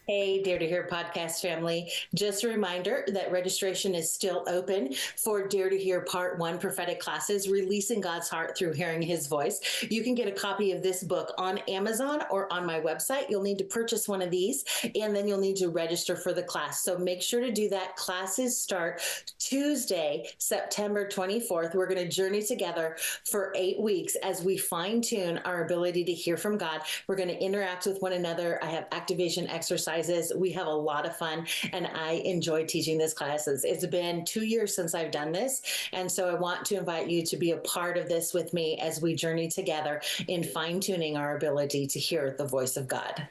Hey, Dare to Hear podcast family. Just a reminder that registration is still open for Dare to Hear Part 1 Prophetic Classes, Releasing God's Heart Through Hearing His Voice. You can get a copy of this book on Amazon or on my website. You'll need to purchase one of these, and then you'll need to register for the class. So make sure to do that. Classes start Tuesday, September 24th. We're going to journey together for 8 weeks as we fine tune our ability to hear from God. We're going to interact with one another. I have activation exercises. We have a lot of fun, and I enjoy teaching these classes. It's been 2 years since I've done this, and so I want to invite you to be a part of this with me as we journey together in fine-tuning our ability to hear the voice of God.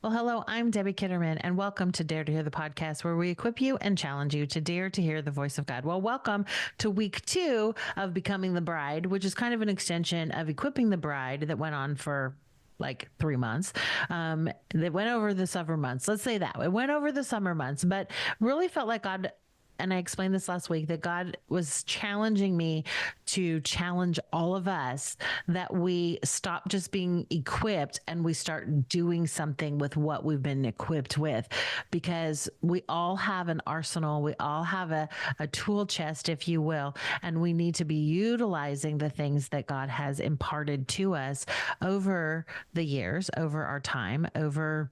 Well, hello, I'm Debbie Kitterman, and welcome to Dare to Hear the podcast, where we equip you and challenge you to dare to hear the voice of God. Well, welcome to week 2 of Becoming the Bride, which is kind of an extension of Equipping the Bride that went on for like 3 months. That went over the summer months. Let's say that. It went over the summer months, but really felt like God, and I explained this last week, that God was challenging me to challenge all of us that we stop just being equipped and we start doing something with what we've been equipped with, because we all have an arsenal. We all have a tool chest, if you will, and we need to be utilizing the things that God has imparted to us over the years, over our time, over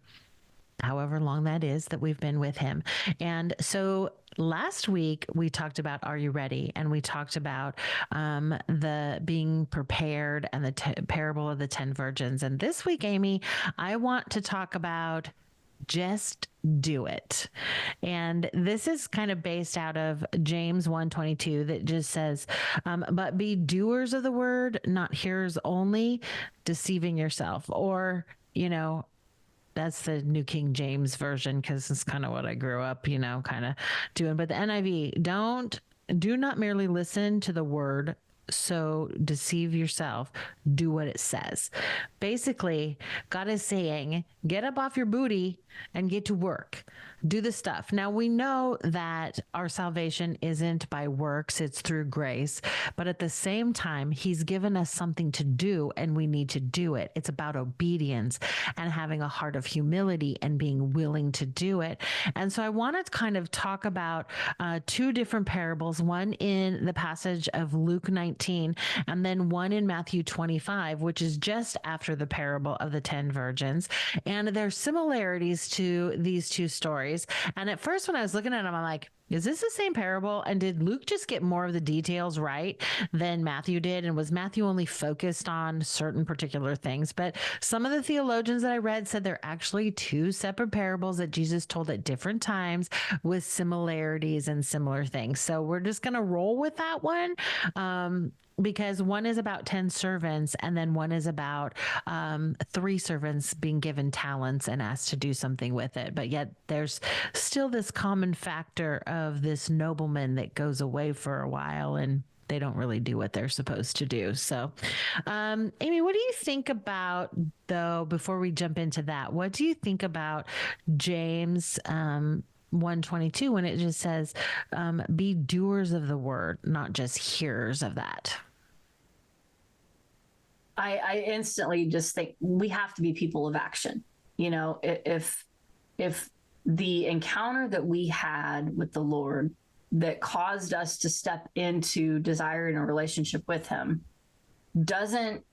however long that is that we've been with him. And so last week we talked about, are you ready? And we talked about the being prepared and the parable of the 10 virgins. And this week, Amy, I want to talk about just do it. And this is kind of based out of James 1:22 that just says, but be doers of the word, not hearers only, deceiving yourself. Or, that's the New King James version, because it's kind of what I grew up, kind of doing. But the NIV, do not merely listen to the word, so deceive yourself. Do what it says. Basically, God is saying, get up off your booty and get to work. Do the stuff. Now, we know that our salvation isn't by works, it's through grace. But at the same time, he's given us something to do, and we need to do it. It's about obedience and having a heart of humility and being willing to do it. And so I want to kind of talk about 2 different parables, one in the passage of Luke 19, and then one in Matthew 25, which is just after the parable of the 10 virgins. And there's similarities to these 2 stories. And at first, when I was looking at them, I'm like, is this the same parable? And did Luke just get more of the details right than Matthew did? And was Matthew only focused on certain particular things? But some of the theologians that I read said they're actually 2 separate parables that Jesus told at different times with similarities and similar things. So we're just going to roll with that one. Because one is about 10 servants, and then one is about 3 servants being given talents and asked to do something with it. But yet there's still this common factor of this nobleman that goes away for a while and they don't really do what they're supposed to do. So, Amy, what do you think about, though, before we jump into that, what do you think about James 1:22 when it just says, be doers of the word, not just hearers of that? I instantly just think we have to be people of action. If the encounter that we had with the Lord that caused us to step into desiring a relationship with him doesn't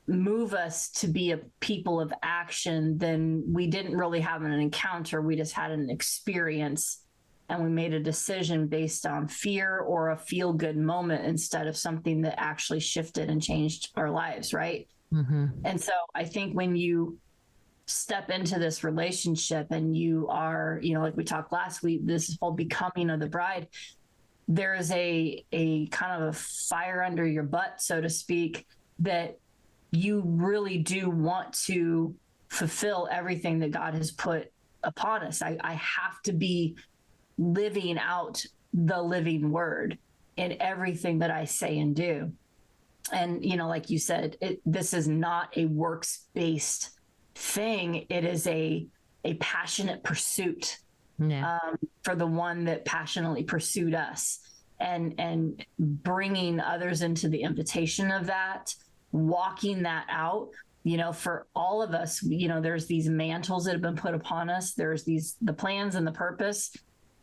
move us to be a people of action, then we didn't really have an encounter. We just had an experience, and we made a decision based on fear or a feel-good moment instead of something that actually shifted and changed our lives, right? Mm-hmm. And so I think when you step into this relationship and you are, like we talked last week, this whole becoming of the bride, there is a kind of a fire under your butt, so to speak, that you really do want to fulfill everything that God has put upon us. I have to be living out the living word in everything that I say and do. And, like you said, this is not a works-based thing. It is a passionate pursuit for the one that passionately pursued us, and bringing others into the invitation of that, walking that out for all of us, there's these mantles that have been put upon us. There's the plans and the purpose.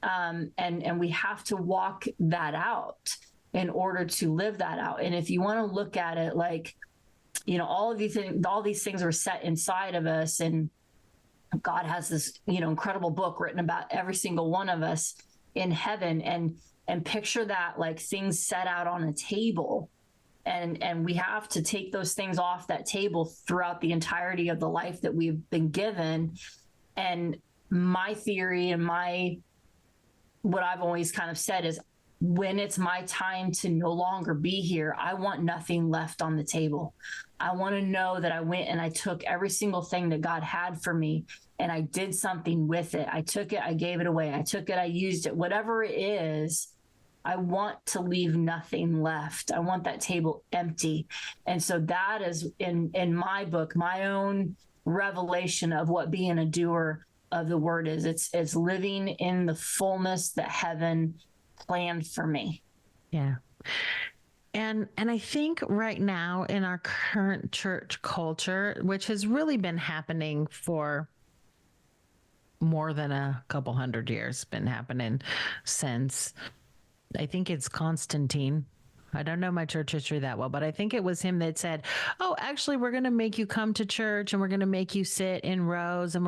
And we have to walk that out in order to live that out. And if you want to look at it like, all these things were set inside of us, and God has this, incredible book written about every single one of us in heaven, and picture that like things set out on a table. And we have to take those things off that table throughout the entirety of the life that we've been given. And my theory and what I've always kind of said is, when it's my time to no longer be here, I want nothing left on the table. I want to know that I went and I took every single thing that God had for me and I did something with it. I took it, I gave it away. I took it, I used it, whatever it is. I want to leave nothing left. I want that table empty. And so that is in my book, my own revelation of what being a doer of the word is. It's living in the fullness that heaven planned for me. Yeah. And I think right now in our current church culture, which has really been happening for more than a couple hundred years, been happening since, I think it's Constantine. I don't know my church history that well, but I think it was him that said, oh, actually, we're going to make you come to church and we're going to make you sit in rows and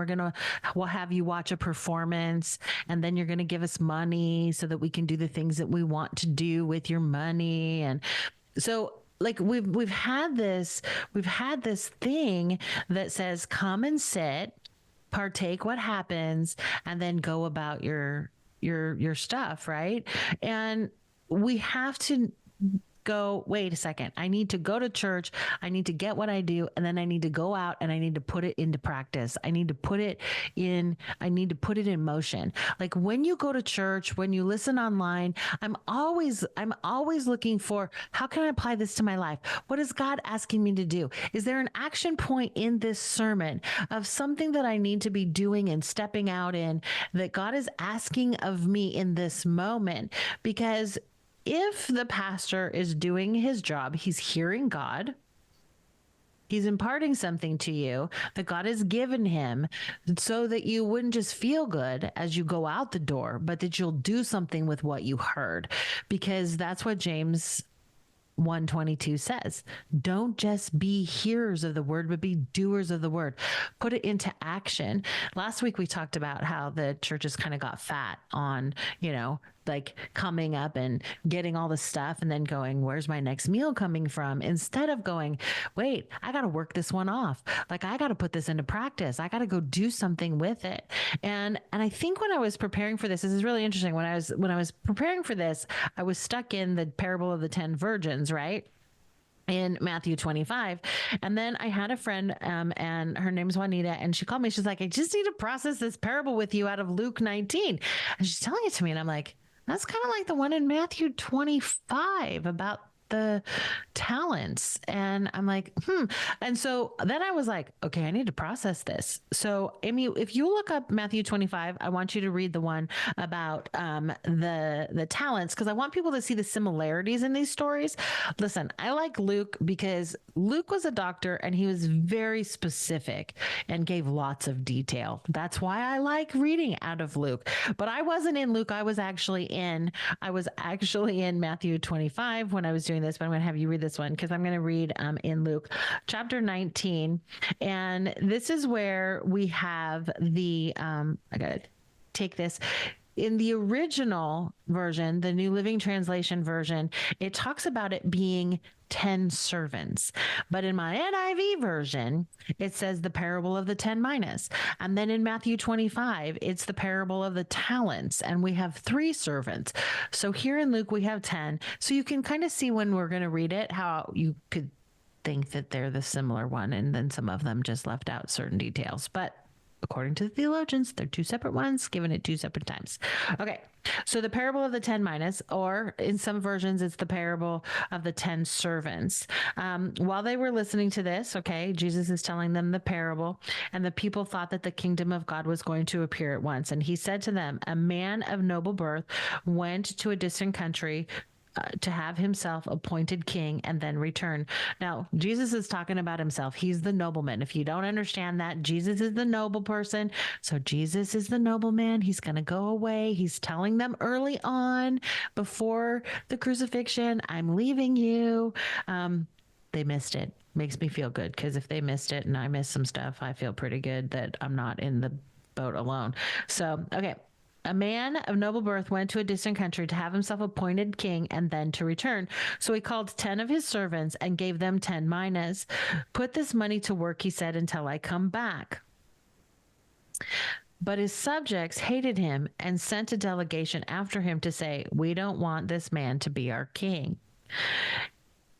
we'll have you watch a performance. And then you're going to give us money so that we can do the things that we want to do with your money. And so like we've had this thing that says, come and sit, partake what happens, and then go about your stuff. Right. And we have to go, wait a second, I need to go to church. I need to get what I do. And then I need to go out and I need to put it into practice. I need to put it in motion. Like when you go to church, when you listen online, I'm always looking for, how can I apply this to my life? What is God asking me to do? Is there an action point in this sermon of something that I need to be doing and stepping out in that God is asking of me in this moment? Because if the pastor is doing his job, he's hearing God, he's imparting something to you that God has given him so that you wouldn't just feel good as you go out the door, but that you'll do something with what you heard. Because that's what James 1:22 says. Don't just be hearers of the word, but be doers of the word. Put it into action. Last week, we talked about how the churches kind of got fat on, like coming up and getting all the stuff and then going, where's my next meal coming from? Instead of going, wait, I got to work this one off. Like I got to put this into practice. I got to go do something with it. And I think when I was preparing for this is really interesting. When I was preparing for this, I was stuck in the parable of the 10 virgins, right? In Matthew 25. And then I had a friend, and her name's Juanita, and she called me. She's like, I just need to process this parable with you out of Luke 19. And she's telling it to me. And I'm like, that's kind of like the one in Matthew 25 about the talents. And I'm like, And so then I was like, okay, I need to process this. So Amy, if you look up Matthew 25, I want you to read the one about the talents, because I want people to see the similarities in these stories. Listen, I like Luke because Luke was a doctor and he was very specific and gave lots of detail. That's why I like reading out of Luke. But I wasn't in Luke. I was actually in Matthew 25 when I was doing this, but I'm going to have you read this one because I'm going to read in Luke chapter 19. And this is where we have I got to take this. In the original version, the New Living Translation version, it talks about it being 10 servants. But in my NIV version, it says the parable of the 10 minas. And then in Matthew 25, it's the parable of the talents. And we have 3 servants. So here in Luke, we have 10. So you can kind of see when we're going to read it, how you could think that they're the similar one. And then some of them just left out certain details. But according to the theologians, they're 2 separate ones, given at 2 separate times. Okay, so the parable of the 10 minas, or in some versions, it's the parable of the 10 servants. While they were listening to this, okay, Jesus is telling them the parable, and the people thought that the kingdom of God was going to appear at once. And he said to them, a man of noble birth went to a distant country to have himself appointed king and then return. Now, Jesus is talking about himself. He's the nobleman. If you don't understand that, Jesus is the noble person. So Jesus is the nobleman. He's going to go away. He's telling them early on before the crucifixion, I'm leaving you. They missed it. Makes me feel good, because if they missed it and I missed some stuff, I feel pretty good that I'm not in the boat alone. So, okay. A man of noble birth went to a distant country to have himself appointed king and then to return. So he called 10 of his servants and gave them 10 minas. Put this money to work, he said, until I come back. But his subjects hated him and sent a delegation after him to say, we don't want this man to be our king.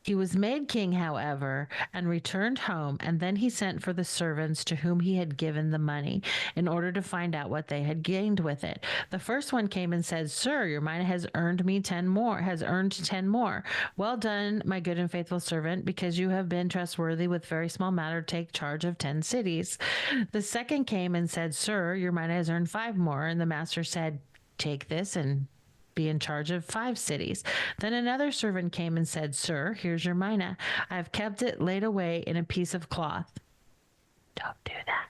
He was made king, however, and returned home, and then he sent for the servants to whom he had given the money in order to find out what they had gained with it. The first one came and said, Sir, your mina has earned 10 more. Well done, my good and faithful servant, because you have been trustworthy with very small matter, take charge of 10 cities. The second came and said, Sir, your mina has earned 5 more. And the master said, Take this and be in charge of 5 cities. Then another servant came and said, Sir, here's your mina. I have kept it laid away in a piece of cloth. Don't do that.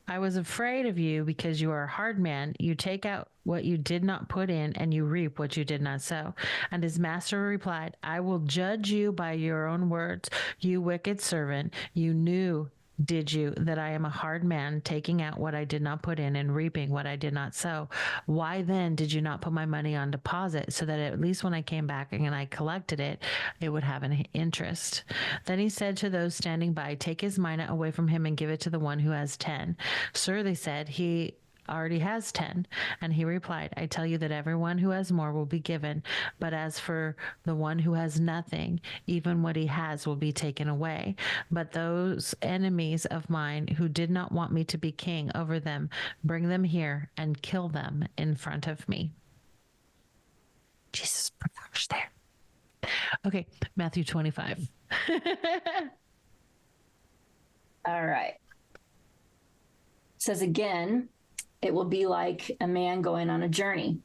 I was afraid of you because you are a hard man. You take out what you did not put in, and you reap what you did not sow. And his master replied, I will judge you by your own words. You wicked servant, you knew, did you, that I am a hard man, taking out what I did not put in and reaping what I did not sow? Why then did you not put my money on deposit, so that at least when I came back and I collected it, it would have an interest? Then he said to those standing by, Take his mina away from him and give it to the one who has 10. Sir, they said, he already has 10. And he replied, I tell you that everyone who has more will be given, but as for the one who has nothing, even what he has will be taken away. But those enemies of mine who did not want me to be king over them, bring them here and kill them in front of me. Jesus, prophets there. Okay, Matthew 25. All right. It says again, it will be like a man going on a journey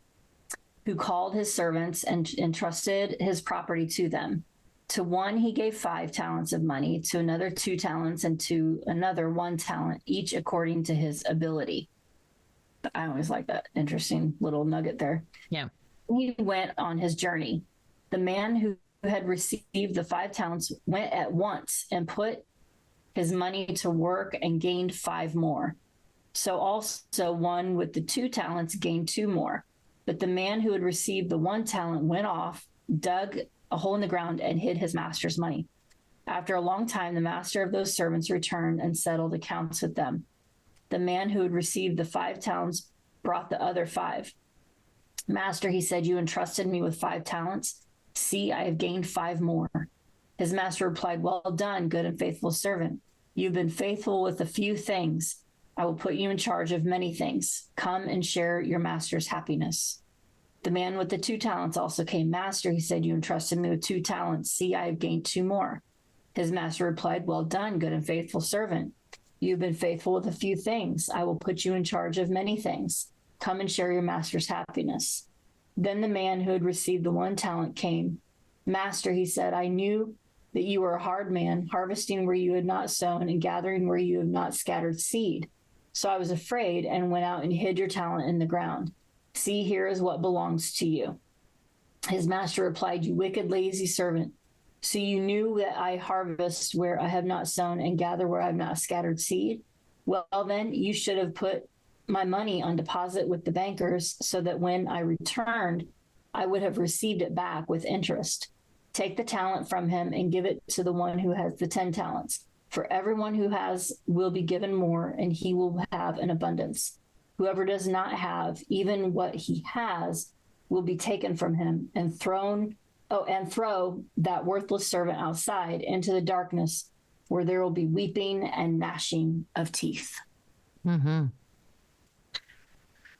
who called his servants and entrusted his property to them. To one, he gave 5 talents of money, to another 2 talents, and to another 1 talent, each according to his ability. I always like that interesting little nugget there. Yeah. He went on his journey. The man who had received the 5 talents went at once and put his money to work and gained 5 more. So also one with the 2 talents gained 2 more. But the man who had received the 1 talent went off, dug a hole in the ground, and hid his master's money. After a long time, the master of those servants returned and settled accounts with them. The man who had received the 5 talents brought the other 5. Master, he said, you entrusted me with 5 talents. See, I have gained 5 more. His master replied, Well done, good and faithful servant. You've been faithful with a few things. I will put you in charge of many things. Come and share your master's happiness. The man with the 2 talents also came. Master, he said, you entrusted me with 2 talents. See, I have gained 2 more. His master replied, Well done, good and faithful servant. You've been faithful with a few things. I will put you in charge of many things. Come and share your master's happiness. Then the man who had received the 1 talent came. Master, he said, I knew that you were a hard man, harvesting where you had not sown and gathering where you have not scattered seed. So I was afraid and went out and hid your talent in the ground. See, here is what belongs to you. His master replied, You wicked, lazy servant. So you knew that I harvest where I have not sown and gather where I have not scattered seed? Well, then you should have put my money on deposit with the bankers, so that when I returned, I would have received it back with interest. Take the talent from him and give it to the one who has the 10 talents. For everyone who has will be given more, and he will have an abundance. Whoever does not have, even what he has, will be taken from him and throw that worthless servant outside into the darkness, where there will be weeping and gnashing of teeth. Mm-hmm.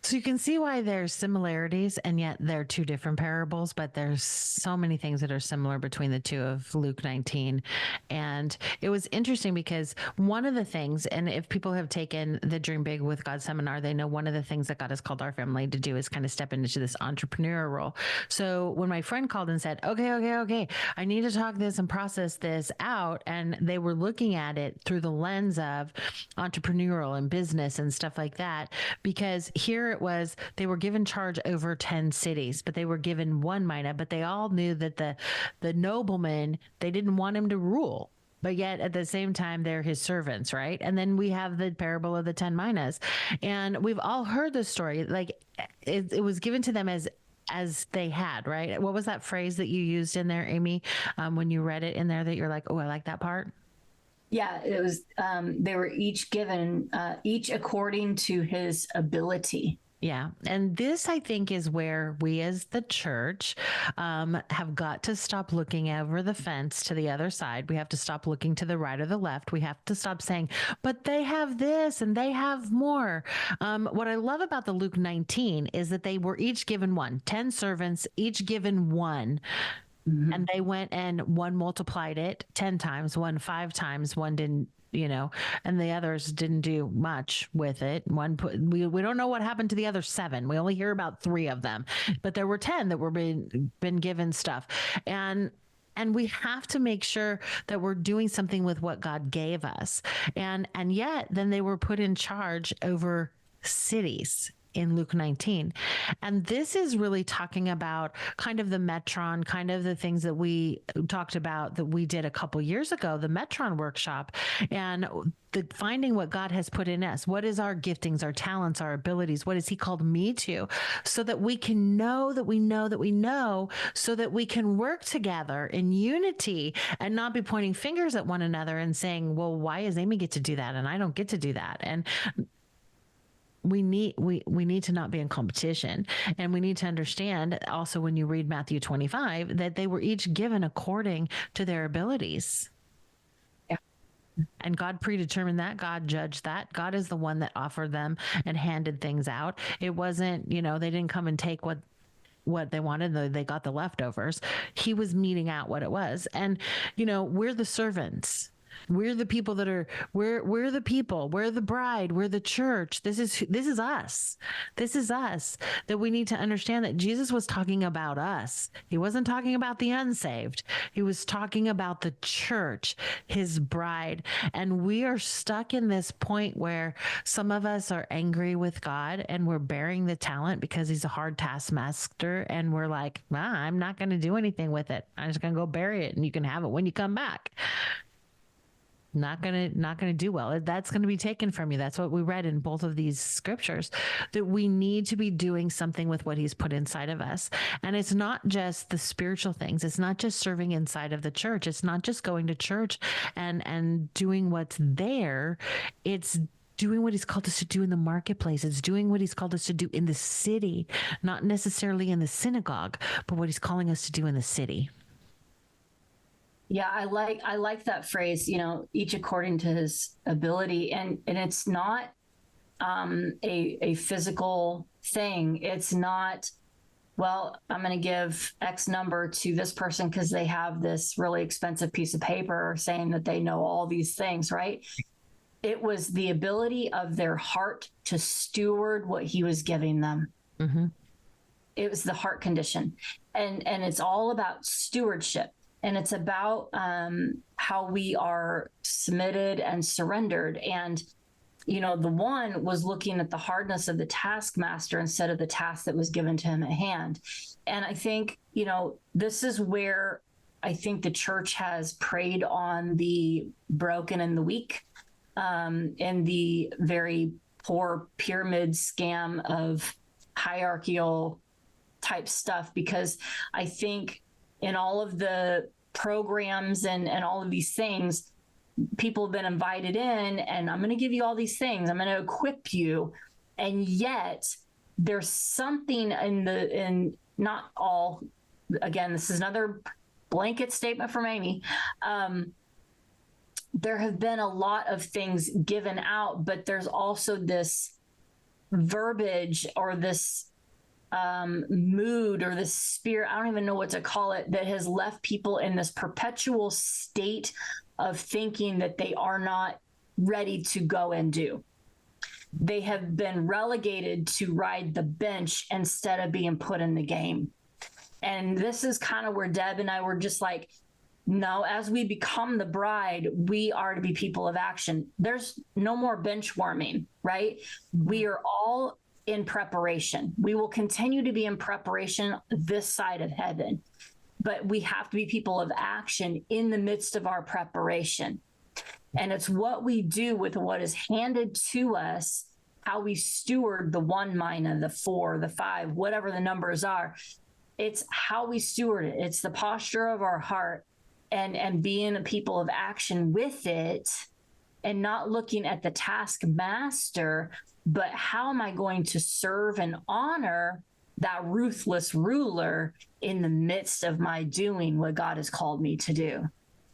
So you can see why there's similarities, and yet they're two different parables, but there's so many things that are similar between the two of Luke 19. And it was interesting because one of the things, and if people have taken the Dream Big with God seminar, they know one of the things that God has called our family to do is kind of step into this entrepreneur role. So when my friend called and said, okay, I need to talk this and process this out, and they were looking at it through the lens of entrepreneurial and business and stuff like that, because here it was, they were given charge over 10 cities, but they were given one mina, but they all knew that the nobleman, they didn't want him to rule. But yet at the same time, they're his servants, right? And then we have the parable of the 10 minas. And we've all heard the story. Like it was given to them as they had, right? What was that phrase that you used in there, Amy, when you read it in there that you're like, oh, I like that part? Yeah, it was, they were each given, each according to his ability. Yeah. And this, I think, is where we as the church have got to stop looking over the fence to the other side. We have to stop looking to the right or the left. We have to stop saying, but they have this and they have more. What I love about the Luke 19 is that they were each given 10 servants, each given one. Mm-hmm. And they went and one multiplied it 10 times, one 5 times, one didn't, and the others didn't do much with it. We don't know what happened to the other 7. We only hear about 3 of them, but there were 10 that were been given stuff. And we have to make sure that we're doing something with what God gave us. And yet then they were put in charge over cities in Luke 19. And this is really talking about kind of the Metron, kind of the things that we talked about that we did a couple years ago, the Metron workshop, and finding what God has put in us. What is our giftings, our talents, our abilities? What has he called me to? So that we can know that we know that we know, so that we can work together in unity and not be pointing fingers at one another and saying, well, why does Amy get to do that and I don't get to do that? And we need to not be in competition. And we need to understand also, when you read Matthew 25, that they were each given according to their abilities. Yeah. And God predetermined that. God judged that. God is the one that offered them and handed things out. It wasn't, they didn't come and take what they wanted. They got the leftovers. He was meting out what it was. And, we're the servants. We're the people that are, we're the people, we're the bride, we're the church. This is us. This is us, that we need to understand that Jesus was talking about us. He wasn't talking about the unsaved. He was talking about the church, his bride. And we are stuck in this point where some of us are angry with God and we're bearing the talent because he's a hard taskmaster. And we're like, I'm not going to do anything with it. I'm just going to go bury it and you can have it when you come back. Not gonna do well. That's going to be taken from you. That's what we read in both of these scriptures, that we need to be doing something with what he's put inside of us. And it's not just the spiritual things. It's not just serving inside of the church. It's not just going to church and doing what's there. It's doing what he's called us to do in the marketplace. It's doing what he's called us to do in the city, not necessarily in the synagogue, but what he's calling us to do in the city. Yeah, I like that phrase, each according to his ability. And it's not a physical thing. It's not, well, I'm going to give X number to this person because they have this really expensive piece of paper saying that they know all these things, right? It was the ability of their heart to steward what he was giving them. Mm-hmm. It was the heart condition. And it's all about stewardship. And it's about how we are submitted and surrendered. And, the one was looking at the hardness of the taskmaster instead of the task that was given to him at hand. And I think, this is where I think the church has preyed on the broken and the weak, and the very poor pyramid scam of hierarchical type stuff, because I think in all of the programs and all of these things, people have been invited in and I'm going to give you all these things. I'm going to equip you. And yet there's something in not all, again, this is another blanket statement from Amy. There have been a lot of things given out, but there's also this verbiage or this mood or this spirit, I don't even know what to call it, that has left people in this perpetual state of thinking that they are not ready to go and do. They have been relegated to ride the bench instead of being put in the game. And this is kind of where Deb and I were just like, no, as we become the bride, we are to be people of action. There's no more bench warming, right? We are all in preparation. We will continue to be in preparation this side of heaven, but we have to be people of action in the midst of our preparation. And it's what we do with what is handed to us, how we steward the 1 mina, the 4, the 5, whatever the numbers are. It's how we steward it. It's the posture of our heart and being a people of action with it, and not looking at the taskmaster, but how am I going to serve and honor that ruthless ruler in the midst of my doing what God has called me to do.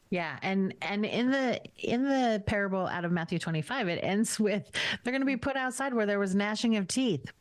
Yeah, and in the parable out of Matthew 25, it ends with they're going to be put outside where there was gnashing of teeth.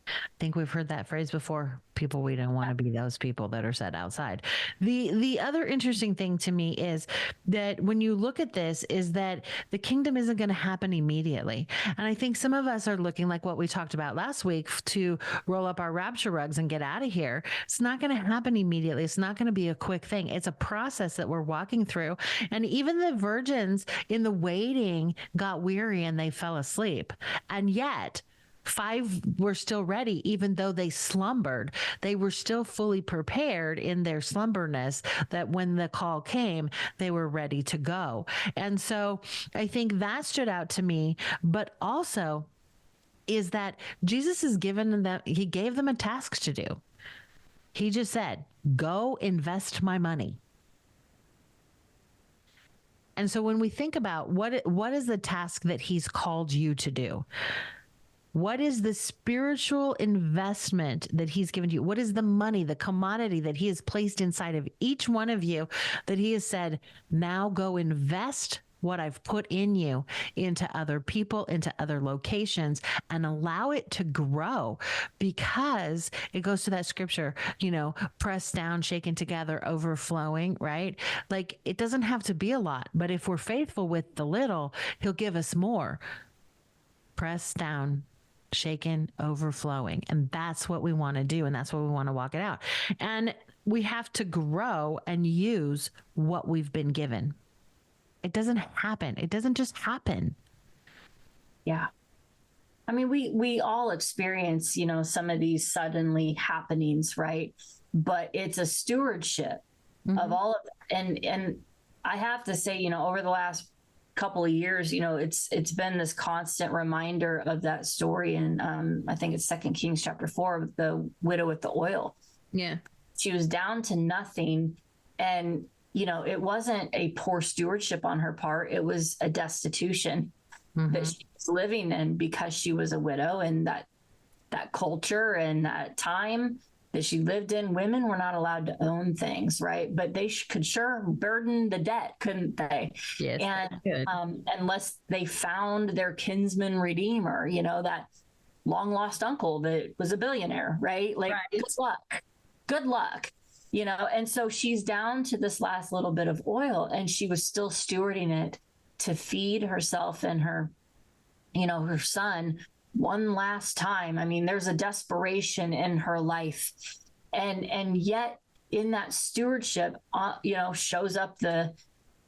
I think we've heard that phrase before. People, we don't want to be those people that are set outside. The other interesting thing to me is that when you look at this, is that the kingdom isn't going to happen immediately. And I think some of us are looking like what we talked about last week, to roll up our rapture rugs and get out of here. It's not going to happen immediately. It's not going to be a quick thing. It's a process that we're walking through. And even the virgins in the waiting got weary and they fell asleep. And yet 5 were still ready, even though they slumbered. They were still fully prepared in their slumberness, that when the call came, they were ready to go. And so I think that stood out to me, but also is that Jesus has given them, he gave them a task to do. He just said, go invest my money. And so when we think about what is the task that he's called you to do, what is the spiritual investment that he's given to you? What is the money, the commodity that he has placed inside of each one of you, that he has said, now go invest what I've put in you into other people, into other locations, and allow it to grow? Because it goes to that scripture, pressed down, shaken together, overflowing, right? Like, it doesn't have to be a lot, but if we're faithful with the little, he'll give us more. Pressed down, shaken, overflowing. And that's what we want to do. And that's what we want to walk it out. And we have to grow and use what we've been given. It doesn't happen. It doesn't just happen. Yeah. I mean, we all experience, some of these suddenly happenings, right? But it's a stewardship of all of it. And I have to say, over the last couple of years, it's been this constant reminder of that story. And I think it's 2 Kings chapter 4 with the widow with the oil. Yeah. She was down to nothing. And, it wasn't a poor stewardship on her part. It was a destitution that she was living in because she was a widow, and that culture and that time that she lived in, women were not allowed to own things, right? But they could sure burden the debt, couldn't they? Yes. And unless they found their kinsman redeemer, that long lost uncle that was a billionaire, right? Like, right. Good luck, And so she's down to this last little bit of oil, and she was still stewarding it to feed herself and her, her son one last time. I mean, there's a desperation in her life. And yet in that stewardship, shows up the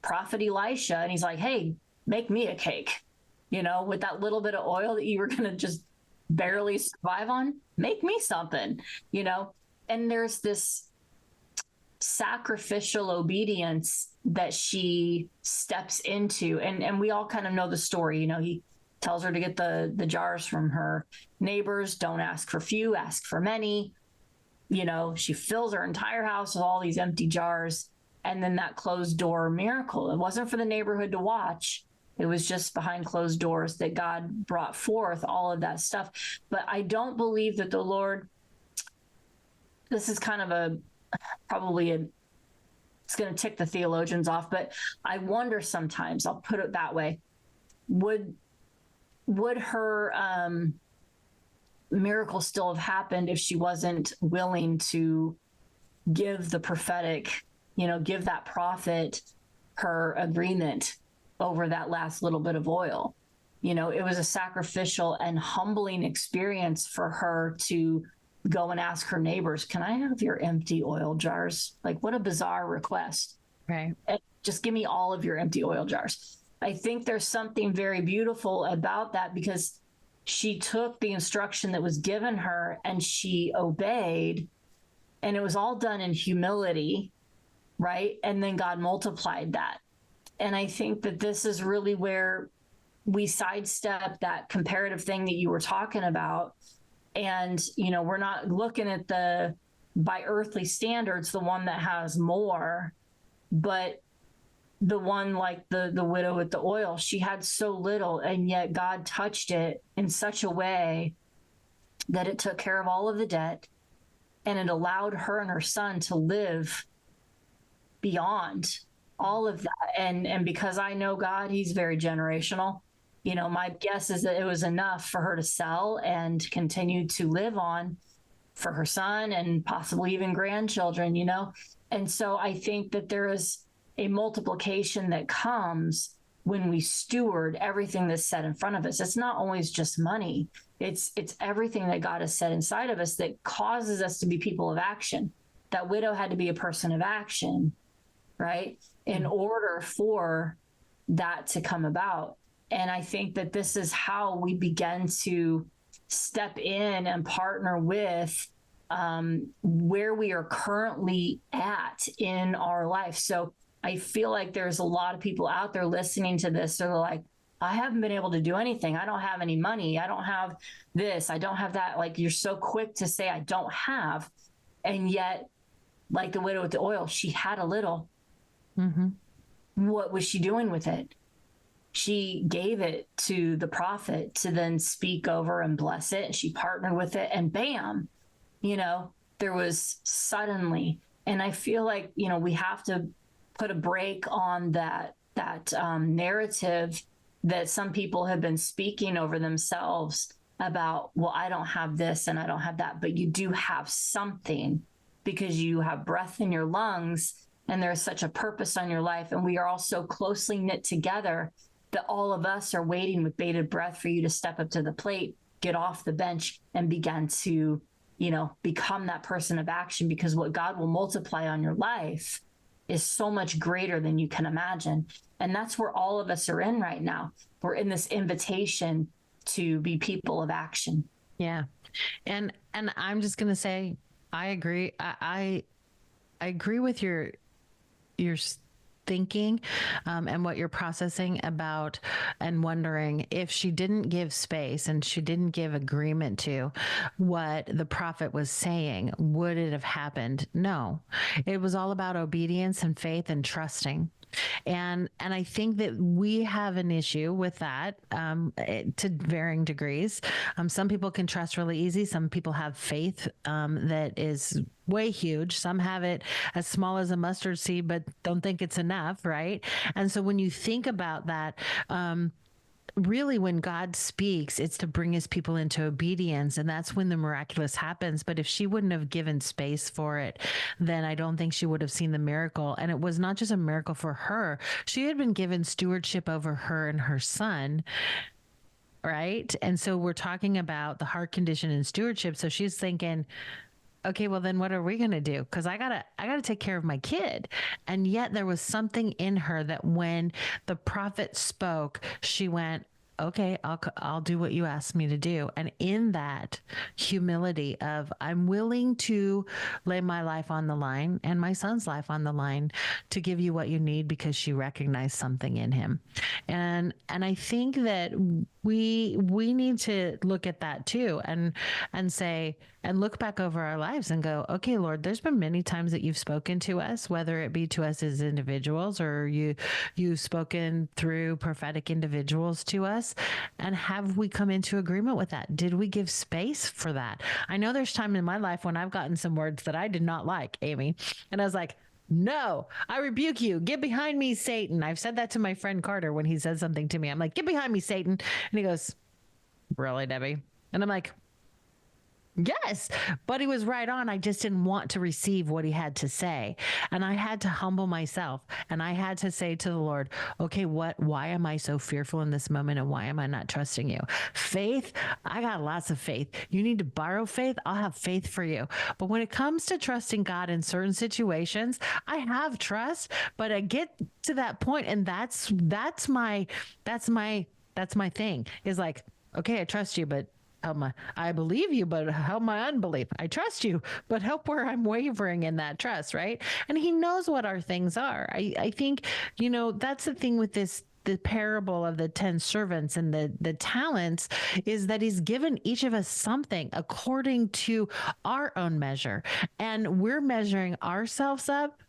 prophet Elisha, and he's like, hey, make me a cake, with that little bit of oil that you were going to just barely survive on, make me something, and there's this sacrificial obedience that she steps into. And we all kind of know the story, he tells her to get the jars from her neighbors. Don't ask for few, ask for many. She fills her entire house with all these empty jars. And then that closed door miracle. It wasn't for the neighborhood to watch. It was just behind closed doors that God brought forth all of that stuff. But I don't believe that the Lord, this is kind of it's going to tick the theologians off, but I wonder sometimes, I'll put it that way, would her miracle still have happened if she wasn't willing to give the prophetic, give that prophet her agreement over that last little bit of oil. It was a sacrificial and humbling experience for her to go and ask her neighbors, can I have your empty oil jars? Like, what a bizarre request. Right. And just give me all of your empty oil jars. I think there's something very beautiful about that, because she took the instruction that was given her and she obeyed, and it was all done in humility, right? And then God multiplied that. And I think that this is really where we sidestep that comparative thing that you were talking about. And, we're not looking at by earthly standards, the one that has more, but the one like the widow with the oil, she had so little, and yet God touched it in such a way that it took care of all of the debt, and it allowed her and her son to live beyond all of that. And because I know God, he's very generational. My guess is that it was enough for her to sell and continue to live on for her son and possibly even grandchildren, And so I think that there is a multiplication that comes when we steward everything that's set in front of us. It's not always just money. It's everything that God has set inside of us that causes us to be people of action. That widow had to be a person of action, right? In order for that to come about. And I think that this is how we begin to step in and partner with where we are currently at in our life. So I feel like there's a lot of people out there listening to this. They're like, I haven't been able to do anything. I don't have any money. I don't have this. I don't have that. Like, you're so quick to say I don't have. And yet, like the widow with the oil, she had a little. Mm-hmm. What was she doing with it? She gave it to the prophet to then speak over and bless it. And she partnered with it, and bam, there was suddenly. And I feel like, we have to put a break on that narrative that some people have been speaking over themselves about, well, I don't have this and I don't have that, but you do have something, because you have breath in your lungs and there's such a purpose on your life. And we are all so closely knit together that all of us are waiting with bated breath for you to step up to the plate, get off the bench, and begin to, become that person of action, because what God will multiply on your life is so much greater than you can imagine. And that's where all of us are in right now. We're in this invitation to be people of action. Yeah. And I'm just going to say, I agree. I agree with your thinking and what you're processing about, and wondering if she didn't give space and she didn't give agreement to what the prophet was saying, would it have happened? No, it was all about obedience and faith and trusting. And I think that we have an issue with that to varying degrees. Some people can trust really easy. Some people have faith that is way huge. Some have it as small as a mustard seed, but don't think it's enough, right? And so when you think about that, really, when God speaks, it's to bring his people into obedience, and that's when the miraculous happens. But if she wouldn't have given space for it, then I don't think she would have seen the miracle. And it was not just a miracle for her. She had been given stewardship over her and her son, right? And so we're talking about the heart condition and stewardship. So she's thinking, okay, well then what are we going to do? Because I gotta take care of my kid. And yet there was something in her that when the prophet spoke, she went, okay, I'll do what you asked me to do. And in that humility of, I'm willing to lay my life on the line and my son's life on the line to give you what you need, because she recognized something in him. And I think that we need to look at that too, and say, and look back over our lives and go, okay, Lord, there's been many times that you've spoken to us, whether it be to us as individuals or you've spoken through prophetic individuals to us. And have we come into agreement with that? Did we give space for that? I know there's time in my life when I've gotten some words that I did not like, Amy. And I was like, no, I rebuke you. Get behind me, Satan. I've said that to my friend Carter when he says something to me. I'm like, get behind me, Satan. And he goes, really, Debbie? And I'm like, Yes, but he was right on. I just didn't want to receive what he had to say. And I had to humble myself and I had to say to the Lord, okay, why am I so fearful in this moment? And why am I not trusting you? Faith, I got lots of faith. You need to borrow faith. I'll have faith for you. But when it comes to trusting God in certain situations, I have trust, but I get to that point and that's my thing is like, okay, I trust you, but I believe you, but help my unbelief. I trust you, but help where I'm wavering in that trust, right? And he knows what our things are. I think, that's the thing with the parable of the 10 servants and the talents is that he's given each of us something according to our own measure. And we're measuring ourselves up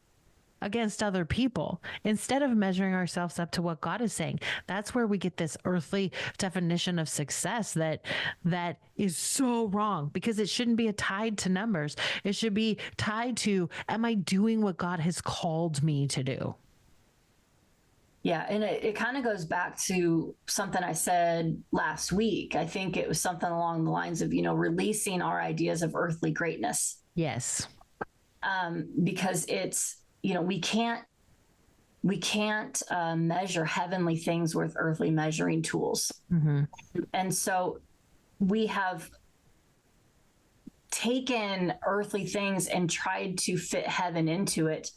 against other people instead of measuring ourselves up to what God is saying. That's where we get this earthly definition of success that is so wrong, because it shouldn't be tied to numbers. It should be tied to, am I doing what God has called me to do? Yeah, and it kind of goes back to something I said last week. I think it was something along the lines of, releasing our ideas of earthly greatness. Yes. Because it's, we can't measure heavenly things with earthly measuring tools. Mm-hmm. And so we have taken earthly things and tried to fit heaven into it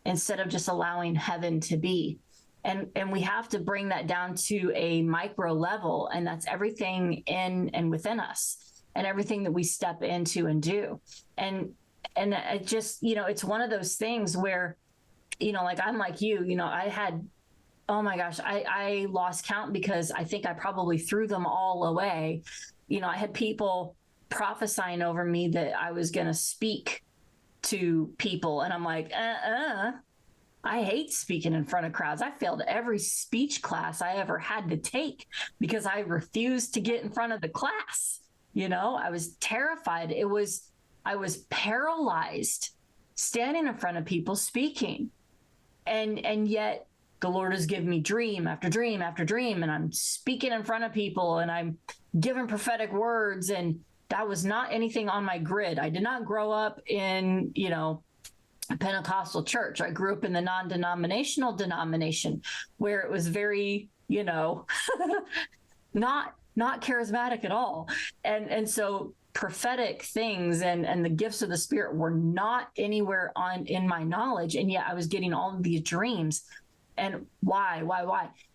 instead of just allowing heaven to be. And we have to bring that down to a micro level, and that's everything in and within us and everything that we step into and do. And it just, it's one of those things where, like I'm like you, I had, oh my gosh, I lost count because I think I probably threw them all away. I had people prophesying over me that I was going to speak to people. And I'm like, I hate speaking in front of crowds. I failed every speech class I ever had to take because I refused to get in front of the class. I was terrified. I was paralyzed standing in front of people speaking. And yet the Lord has given me dream after dream after dream, and I'm speaking in front of people and I'm giving prophetic words. And that was not anything on my grid. I did not grow up in, a Pentecostal church. I grew up in the non-denominational denomination where it was very, not charismatic at all. And so prophetic things and the gifts of the Spirit were not anywhere in my knowledge. And yet I was getting all of these dreams. And why?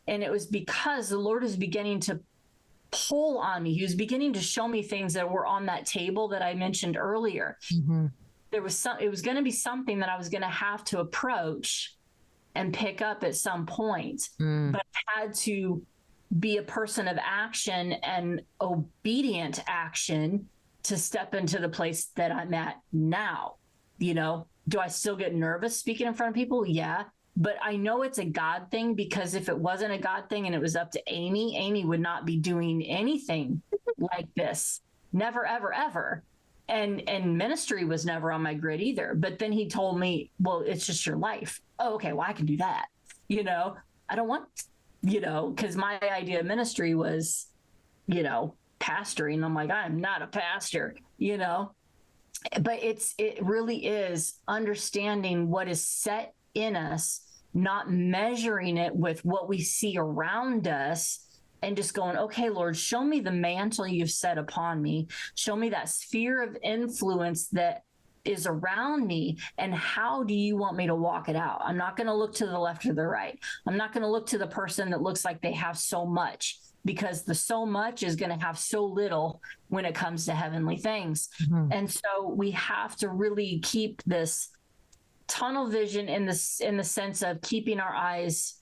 And it was because the Lord was beginning to pull on me. He was beginning to show me things that were on that table that I mentioned earlier. Mm-hmm. It was going to be something that I was going to have to approach and pick up at some point, but I had to be a person of action and obedient action to step into the place that I'm at now. Do I still get nervous speaking in front of people? Yeah. But I know it's a God thing, because if it wasn't a God thing and it was up to Amy would not be doing anything like this. Never, ever, ever. And ministry was never on my grid either. But then he told me, well, it's just your life. Oh, okay. Well, I can do that. I don't want, because my idea of ministry was, pastoring. I'm like, I'm not a pastor, but it really is understanding what is set in us, not measuring it with what we see around us, and just going, okay, Lord, show me the mantle you've set upon me. Show me that sphere of influence that is around me, and how do you want me to walk it out? I'm not going to look to the left or the right. I'm not going to look to the person that looks like they have so much, because the so much is going to have so little when it comes to heavenly things. Mm-hmm. And so we have to really keep this tunnel vision in the sense of keeping our eyes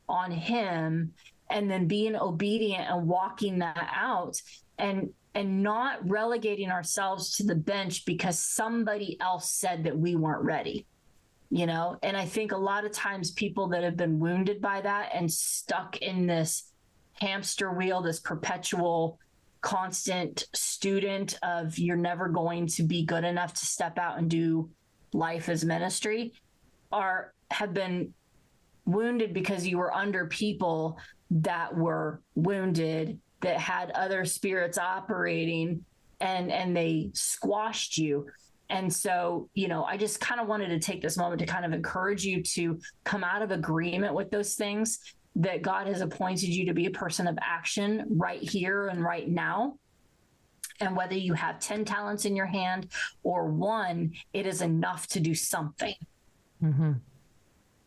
on him, and then being obedient and walking that out, and not relegating ourselves to the bench because somebody else said that we weren't ready, And I think a lot of times people that have been wounded by that and stuck in this hamster wheel, this perpetual constant student of you're never going to be good enough to step out and do life as ministry, have been wounded because you were under people that were wounded, that had other spirits operating, and they squashed you. And so, I just kind of wanted to take this moment to kind of encourage you to come out of agreement with those things, that God has appointed you to be a person of action right here and right now. And whether you have 10 talents in your hand or one, it is enough to do something. Mm-hmm.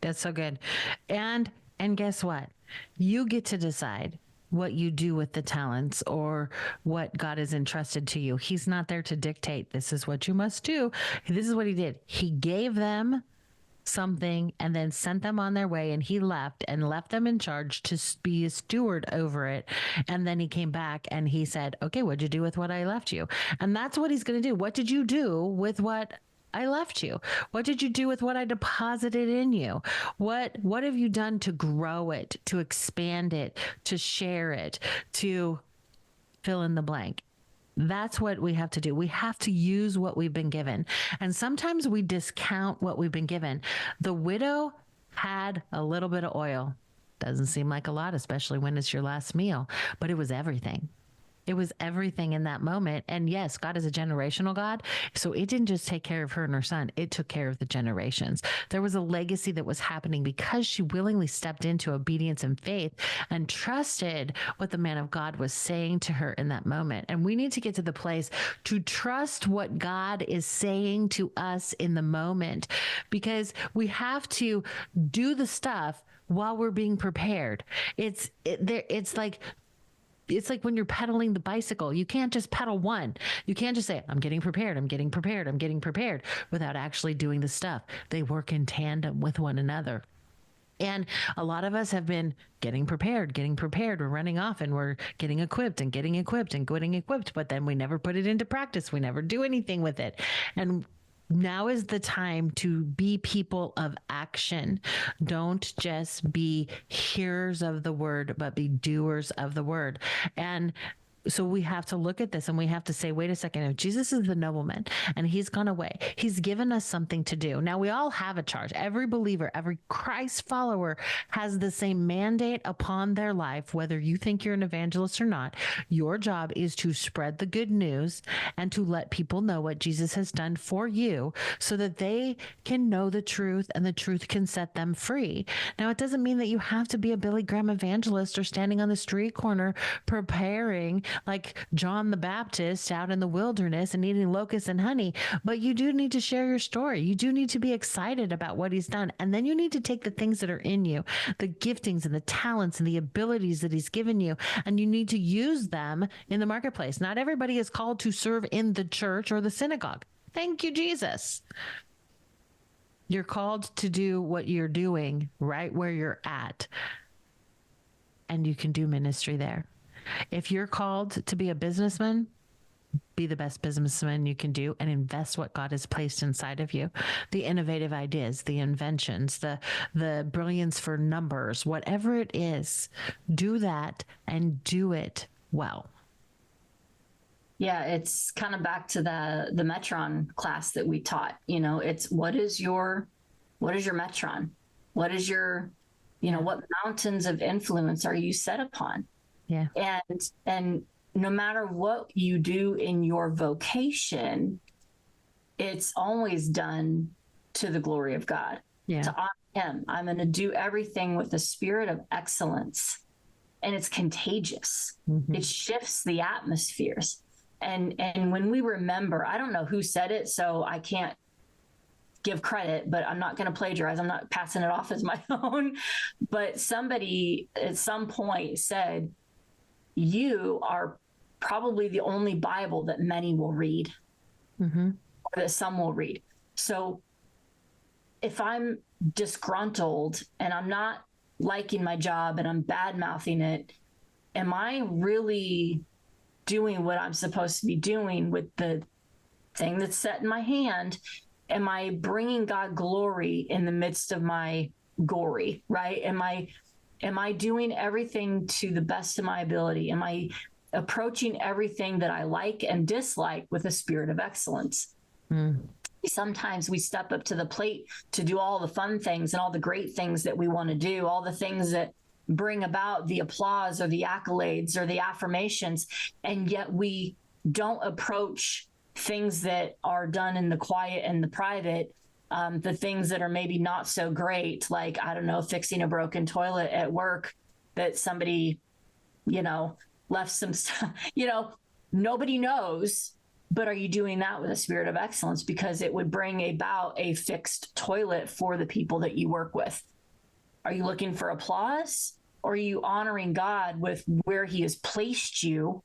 That's so good. And guess what? You get to decide what you do with the talents or what God has entrusted to you. He's not there to dictate, this is what you must do. This is what he did. He gave them something and then sent them on their way, and he left them in charge to be a steward over it. And then he came back and he said, okay, what'd you do with what I left you? And that's what he's going to do. What did you do with what I left you? What did you do with what I deposited in you? What have you done to grow it, to expand it, to share it, to fill in the blank? That's what we have to do. We have to use what we've been given. And sometimes we discount what we've been given. The widow had a little bit of oil. Doesn't seem like a lot, especially when it's your last meal, but it was everything. It was everything in that moment. And yes, God is a generational God. So it didn't just take care of her and her son. It took care of the generations. There was a legacy that was happening because she willingly stepped into obedience and faith and trusted what the man of God was saying to her in that moment. And we need to get to the place to trust what God is saying to us in the moment, because we have to do the stuff while we're being prepared. It's like when you're pedaling the bicycle, you can't just pedal one. You can't just say, I'm getting prepared, I'm getting prepared, I'm getting prepared, without actually doing the stuff. They work in tandem with one another. And a lot of us have been getting prepared. We're running off and we're getting equipped and getting equipped and getting equipped, but then we never put it into practice. We never do anything with it. And now is the time to be people of action. Don't just be hearers of the word, but be doers of the word. And so we have to look at this and we have to say, wait a second, if Jesus is the nobleman and he's gone away, he's given us something to do. Now we all have a charge. Every believer, every Christ follower has the same mandate upon their life, whether you think you're an evangelist or not. Your job is to spread the good news and to let people know what Jesus has done for you so that they can know the truth and the truth can set them free. Now, it doesn't mean that you have to be a Billy Graham evangelist or standing on the street corner preparing like John the Baptist out in the wilderness and eating locusts and honey. But you do need to share your story. You do need to be excited about what he's done. And then you need to take the things that are in you, the giftings and the talents and the abilities that he's given you, and you need to use them in the marketplace. Not everybody is called to serve in the church or the synagogue. Thank you, Jesus. You're called to do what you're doing right where you're at, and you can do ministry there. If you're called to be a businessman, be the best businessman you can do and invest what God has placed inside of you. The innovative ideas, the inventions, the brilliance for numbers, whatever it is, do that and do it well. Yeah, it's kind of back to the Metron class that we taught. It's what is your Metron? What is your, what mountains of influence are you set upon? Yeah. And no matter what you do in your vocation, it's always done to the glory of God. Yeah. To honor him. I'm going to do everything with a spirit of excellence, and it's contagious. Mm-hmm. It shifts the atmospheres. And when we remember, I don't know who said it, so I can't give credit, but I'm not going to plagiarize. I'm not passing it off as my own. But somebody at some point said, you are probably the only Bible that many will read, mm-hmm. or that some will read. So if I'm disgruntled and I'm not liking my job and I'm bad mouthing it, am I really doing what I'm supposed to be doing with the thing that's set in my hand? Am I bringing God glory in the midst of my gory, right? Am I doing everything to the best of my ability? Am I approaching everything that I like and dislike with a spirit of excellence? Mm. Sometimes we step up to the plate to do all the fun things and all the great things that we want to do, all the things that bring about the applause or the accolades or the affirmations, and yet we don't approach things that are done in the quiet and the private, the things that are maybe not so great, like, I don't know, fixing a broken toilet at work that somebody, left some stuff, nobody knows. But are you doing that with a spirit of excellence? Because it would bring about a fixed toilet for the people that you work with. Are you looking for applause? Or are you honoring God with where he has placed you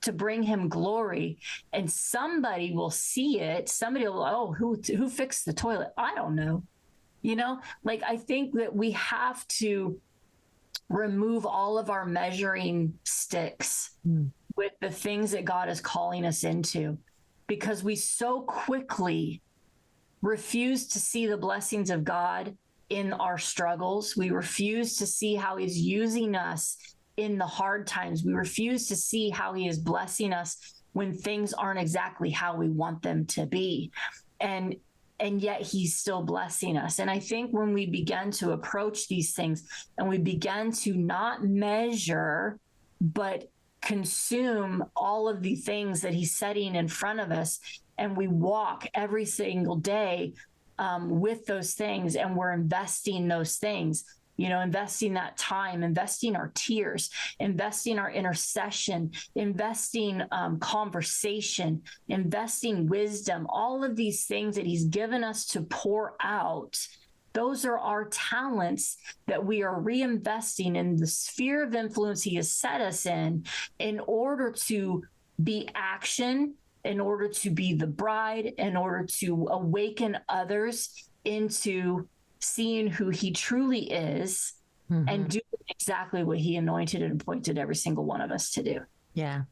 to bring him glory? And somebody will see it. Somebody will, oh, who fixed the toilet? I don't know. I think that we have to remove all of our measuring sticks with the things that God is calling us into, because we so quickly refuse to see the blessings of God in our struggles. We refuse to see how he's using us in the hard times. We refuse to see how he is blessing us when things aren't exactly how we want them to be. And yet he's still blessing us. And I think when we begin to approach these things and we begin to not measure, but consume all of the things that he's setting in front of us, and we walk every single day with those things, and we're investing those things, investing that time, investing our tears, investing our intercession, investing conversation, investing wisdom, all of these things that he's given us to pour out. Those are our talents that we are reinvesting in the sphere of influence he has set us in order to be action, in order to be the bride, in order to awaken others into seeing who he truly is, and do exactly what he anointed and appointed every single one of us to do. Yeah.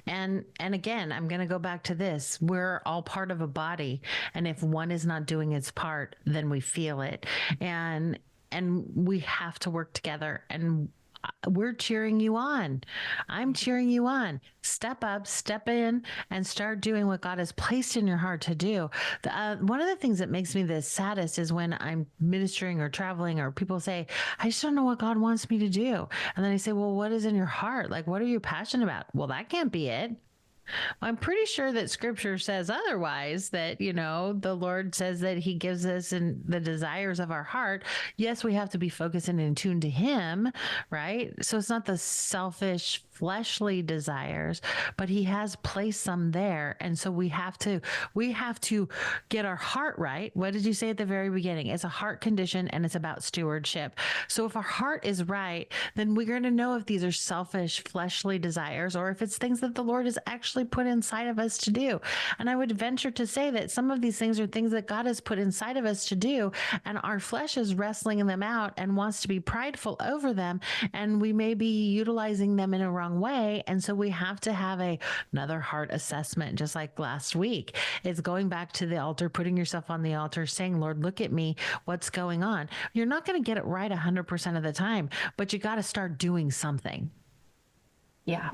And again, I'm going to go back to this. We're all part of a body. And if one is not doing its part, then we feel it. And we have to work together, and we're cheering you on. I'm cheering you on. Step up, step in, and start doing what God has placed in your heart to do. One of the things that makes me the saddest is when I'm ministering or traveling, or people say, I just don't know what God wants me to do. And then I say, well, what is in your heart? Like, what are you passionate about? Well, that can't be it. I'm pretty sure that scripture says otherwise, that, the Lord says that he gives us in the desires of our heart. Yes, we have to be focused and in tune to him, right? So it's not the selfish, fleshly desires, but he has placed some there. And so we have to get our heart right. What did you say at the very beginning? It's a heart condition, and it's about stewardship. So if our heart is right, then we're going to know if these are selfish, fleshly desires, or if it's things that the Lord has actually put inside of us to do. And I would venture to say that some of these things are things that God has put inside of us to do, and our flesh is wrestling them out and wants to be prideful over them, and we may be utilizing them in a wrong way. And so we have to have another heart assessment, just like last week. It's going back to the altar, putting yourself on the altar, saying, Lord, look at me. What's going on? You're not going to get it right 100% of the time, but you got to start doing something. Yeah.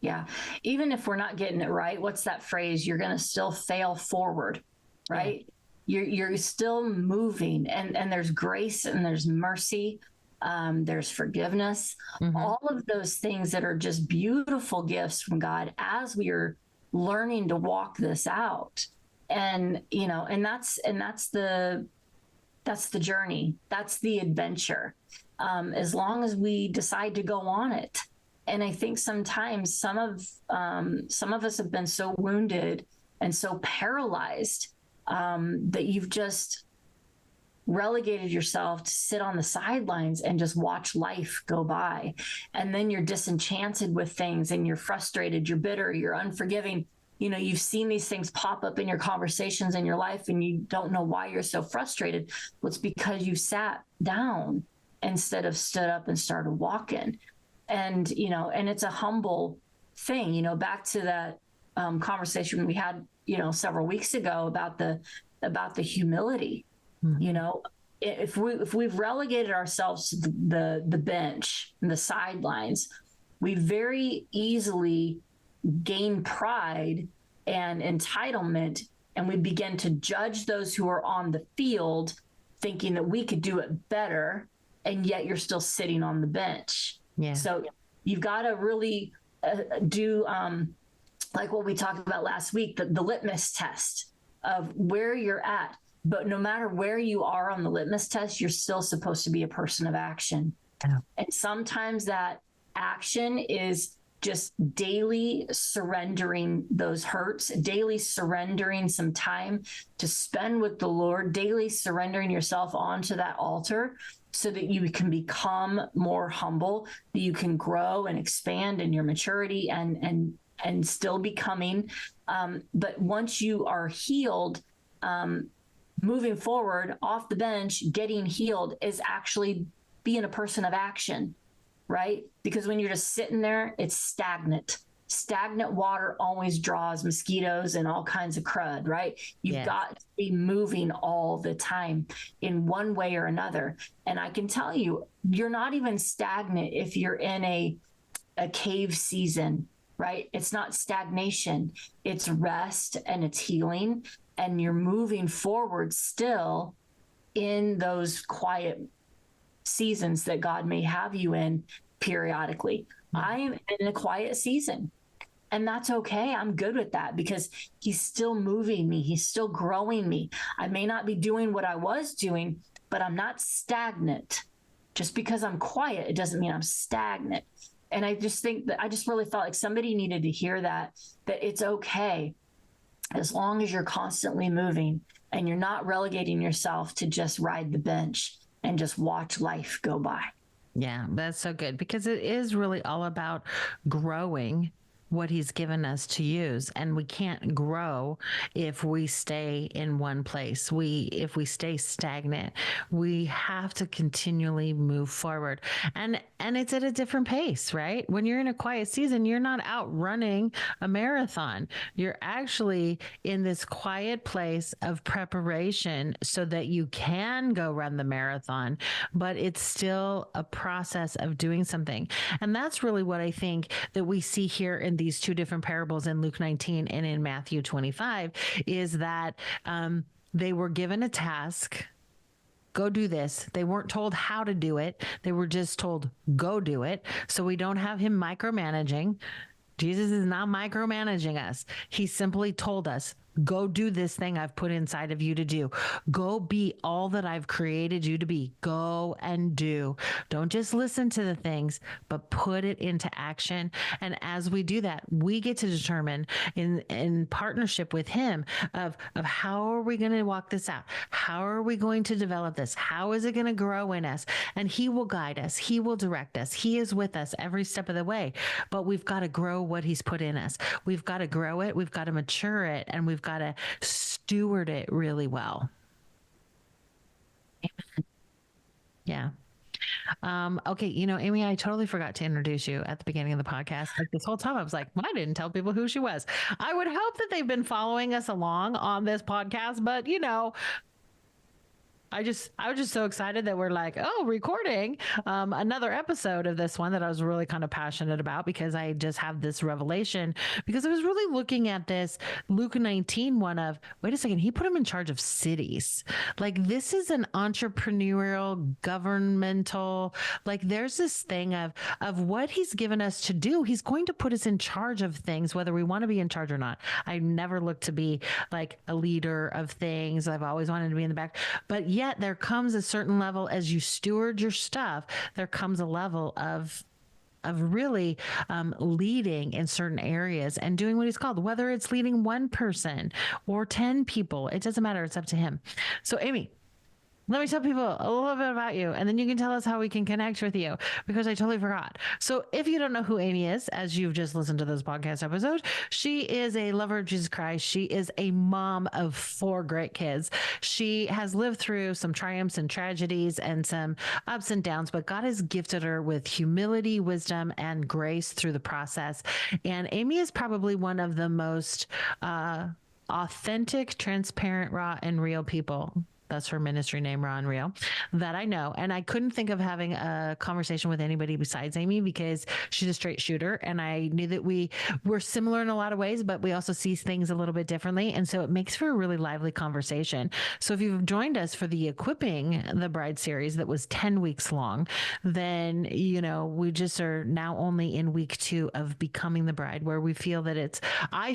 Yeah. Even if we're not getting it right, what's that phrase? You're going to still fail forward, right? Yeah. You're still moving, and there's grace and there's mercy. There's forgiveness, all of those things that are just beautiful gifts from God as we are learning to walk this out. And, and that's the journey. That's the adventure. As long as we decide to go on it. And I think sometimes some of us have been so wounded and so paralyzed that you've just relegated yourself to sit on the sidelines and just watch life go by. And then you're disenchanted with things, and you're frustrated, you're bitter, you're unforgiving. You've seen these things pop up in your conversations in your life, and you don't know why you're so frustrated. Well, it's because you sat down instead of stood up and started walking. And, and it's a humble thing, back to that conversation we had, several weeks ago about the humility. If we've relegated ourselves to the bench and the sidelines, we very easily gain pride and entitlement, and we begin to judge those who are on the field, thinking that we could do it better, and yet you're still sitting on the bench. Yeah. So you've got to really do like what we talked about last week, the litmus test of where you're at. But no matter where you are on the litmus test, you're still supposed to be a person of action. Yeah. And sometimes that action is just daily surrendering those hurts, daily surrendering some time to spend with the Lord, daily surrendering yourself onto that altar so that you can become more humble, that you can grow and expand in your maturity and still becoming. But once you are healed, moving forward off the bench, getting healed is actually being a person of action, right? Because when you're just sitting there, it's stagnant. Stagnant water always draws mosquitoes and all kinds of crud, right? You've got to be moving all the time in one way or another. And I can tell you, you're not even stagnant if you're in a cave season, right? It's not stagnation, it's rest and it's healing. And you're moving forward still in those quiet seasons that God may have you in periodically. I am in a quiet season, and that's okay. I'm good with that because he's still moving me. He's still growing me. I may not be doing what I was doing, but I'm not stagnant. Just because I'm quiet, it doesn't mean I'm stagnant. And I just think that I just really felt like somebody needed to hear that it's okay as long as you're constantly moving and you're not relegating yourself to just ride the bench and just watch life go by. Yeah, that's so good because it is really all about growing what he's given us to use. And we can't grow if we stay in one place. If we stay stagnant, we have to continually move forward. And it's at a different pace, right? When you're in a quiet season, you're not out running a marathon. You're actually in this quiet place of preparation so that you can go run the marathon, but it's still a process of doing something. And that's really what I think that we see here in these two different parables in Luke 19 and in Matthew 25 is that they were given a task. Go do this. They weren't told how to do it. They were just told, go do it. So we don't have him micromanaging. Jesus is not micromanaging us. He simply told us, go do this thing I've put inside of you to do. Go be all that I've created you to be. Go and do. Don't just listen to the things, but put it into action. And as we do that, we get to determine in partnership with him of how are we going to walk this out? How are we going to develop this? How is it going to grow in us? And he will guide us. He will direct us. He is with us every step of the way. But we've got to grow what he's put in us. We've got to grow it. We've got to mature it. And we've got to steward it really well. Amen. Yeah. Okay. Amy, I totally forgot to introduce you at the beginning of the podcast. Like this whole time I was like, well, I didn't tell people who she was. I would hope that they've been following us along on this podcast, but I was just so excited that we're like, recording another episode of this one that I was really kind of passionate about because I just have this revelation because I was really looking at this Luke 19 one of, wait a second, he put him in charge of cities. Like this is an entrepreneurial, governmental, like there's this thing of what he's given us to do. He's going to put us in charge of things, whether we want to be in charge or not. I never looked to be like a leader of things. I've always wanted to be in the back, but yet there comes a certain level as you steward your stuff, there comes a level of really leading in certain areas and doing what he's called, whether it's leading one person or 10 people, it doesn't matter. It's up to him. So Amy, let me tell people a little bit about you, and then you can tell us how we can connect with you, because I totally forgot. So if you don't know who Amy is, as you've just listened to this podcast episode, she is a lover of Jesus Christ. She is a mom of 4 great kids. She has lived through some triumphs and tragedies and some ups and downs, but God has gifted her with humility, wisdom, and grace through the process. And Amy is probably one of the most authentic, transparent, raw, and real people That's her ministry name, Raw and Real, that I know. And I couldn't think of having a conversation with anybody besides Amy because she's a straight shooter. And I knew that we're similar in a lot of ways, but we also see things a little bit differently. And so it makes for a really lively conversation. So if you've joined us for the Equipping the Bride series that was 10 weeks long, then, we just are now only in week 2 of Becoming the Bride, where we feel that I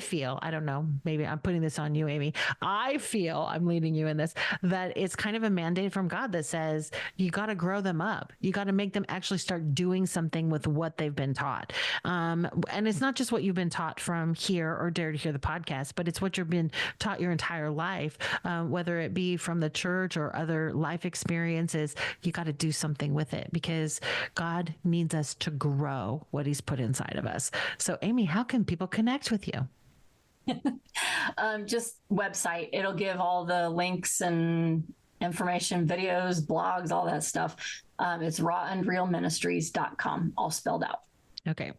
don't know, maybe I'm putting this on you, Amy. I feel I'm leading you in this, that it's kind of a mandate from God that says you got to grow them up. You got to make them actually start doing something with what they've been taught. And it's not just what you've been taught from here or Dare to Hear the podcast, but it's what you've been taught your entire life, whether it be from the church or other life experiences. You got to do something with it because God needs us to grow what he's put inside of us. So Amy, how can people connect with you? Just website. It'll give all the links and information, videos, blogs, all that stuff. It's rawandrealministries.com, all spelled out. Okay.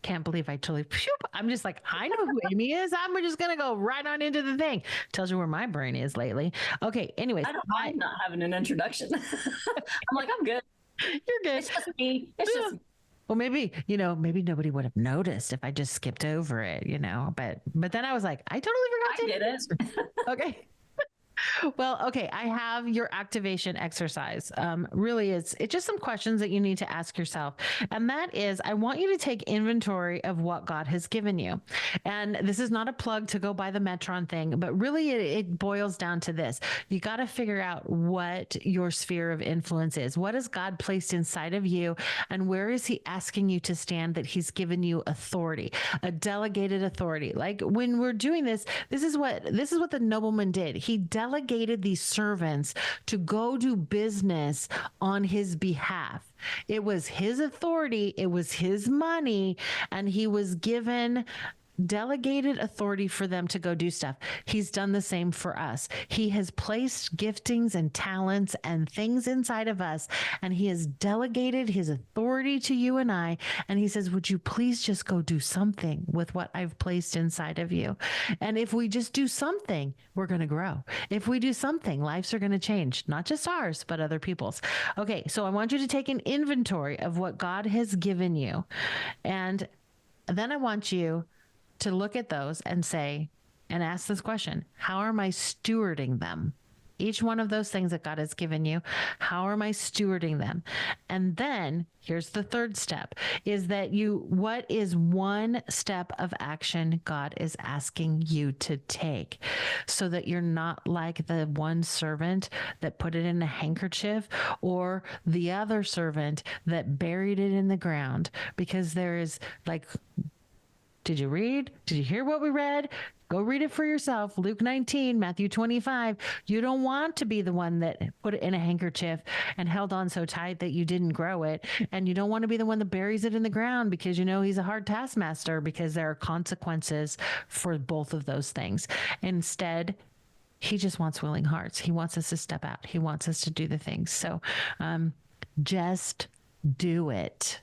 Can't believe I totally, I'm just like, I know who Amy is. I'm just going to go right on into the thing. Tells you where my brain is lately. Okay. Anyways. I'm not having an introduction. I'm like, I'm good. You're good. It's just me. It's just me. Well, maybe nobody would have noticed if I just skipped over it, but then I was like, I totally forgot to did it. Okay. Well, okay. I have your activation exercise. Really, it's just some questions that you need to ask yourself. And that is, I want you to take inventory of what God has given you. And this is not a plug to go buy the Metron thing, but really it boils down to this. You got to figure out what your sphere of influence is. What has God placed inside of you? And where is he asking you to stand that he's given you authority, a delegated authority? Like when we're doing this, this is what the nobleman did. He delegated these servants to go do business on his behalf. It was his authority, it was his money, and he was given delegated authority for them to go do stuff. He's done the same for us. He has placed giftings and talents and things inside of us, and he has delegated his authority to you and I. And he says, would you please just go do something with what I've placed inside of you? And if we just do something, we're going to grow. If we do something, lives are going to change, not just ours, but other people's. Okay. So I want you to take an inventory of what God has given you. And then I want you to look at those and ask this question: how am I stewarding them? Each one of those things that God has given you, how am I stewarding them? And then here's the third step, is that what is one step of action God is asking you to take, so that you're not like the one servant that put it in a handkerchief, or the other servant that buried it in the ground. Because there is like, did you read? Did you hear what we read? Go read it for yourself. Luke 19, Matthew 25. You don't want to be the one that put it in a handkerchief and held on so tight that you didn't grow it. And you don't want to be the one that buries it in the ground because he's a hard taskmaster, because there are consequences for both of those things. Instead, he just wants willing hearts. He wants us to step out. He wants us to do the things. So just do it.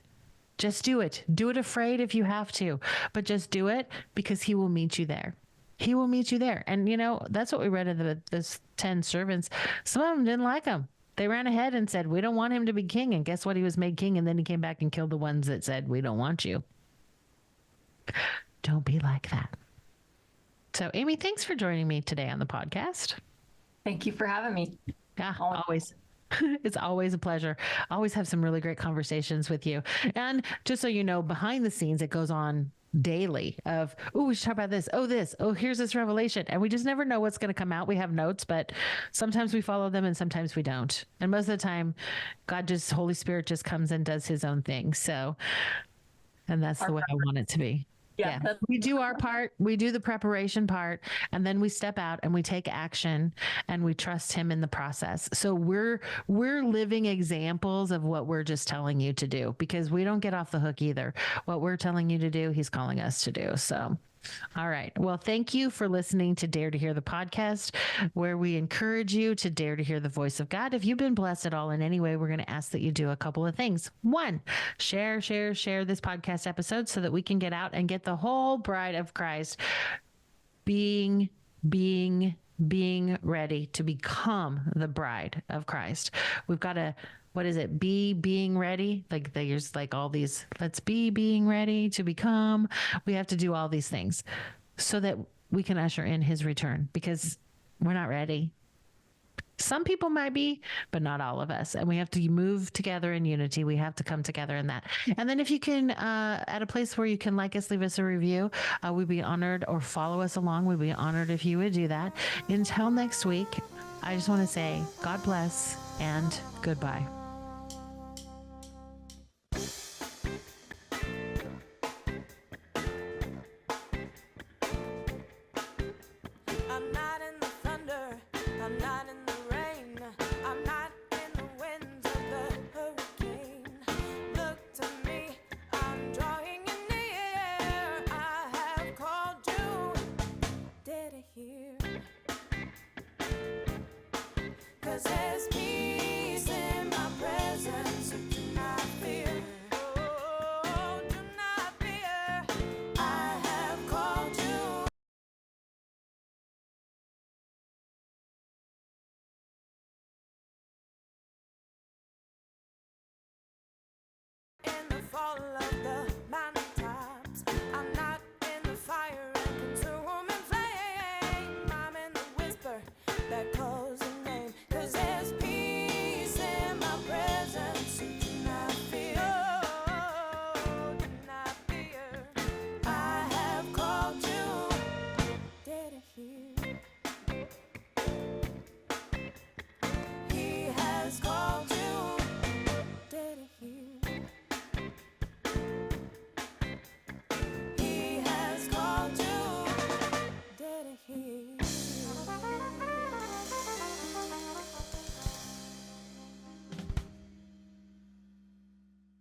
Just do it. Do it afraid if you have to, but just do it, because he will meet you there. He will meet you there. And, that's what we read of those 10 servants. Some of them didn't like him. They ran ahead and said, we don't want him to be king. And guess what? He was made king. And then he came back and killed the ones that said, we don't want you. Don't be like that. So, Amy, thanks for joining me today on the podcast. Thank you for having me. Yeah, always. It's always a pleasure. I always have some really great conversations with you. And just so you know, behind the scenes, it goes on daily of, we should talk about this. Here's this revelation. And we just never know what's going to come out. We have notes, but sometimes we follow them and sometimes we don't. And most of the time, Holy Spirit just comes and does his own thing. So, and that's the way I want it to be. Yeah. We do our part. We do the preparation part, and then we step out and we take action and we trust him in the process. So we're living examples of what we're just telling you to do, because we don't get off the hook either. What we're telling you to do, he's calling us to do. So, all right. Well, thank you for listening to Dare to Hear the podcast, where we encourage you to dare to hear the voice of God. If you've been blessed at all in any way, we're going to ask that you do a couple of things. One, share this podcast episode so that we can get out and get the whole bride of Christ being being ready to become the bride of Christ. We've got to, what is it? Being ready. Like there's like all these, let's be being ready to become. We have to do all these things so that we can usher in his return, because we're not ready. Some people might be, but not all of us. And we have to move together in unity. We have to come together in that. And then if you can, at a place where you can like us, leave us a review, we'd be honored, or follow us along. We'd be honored if you would do that. Until next week, I just want to say God bless and goodbye.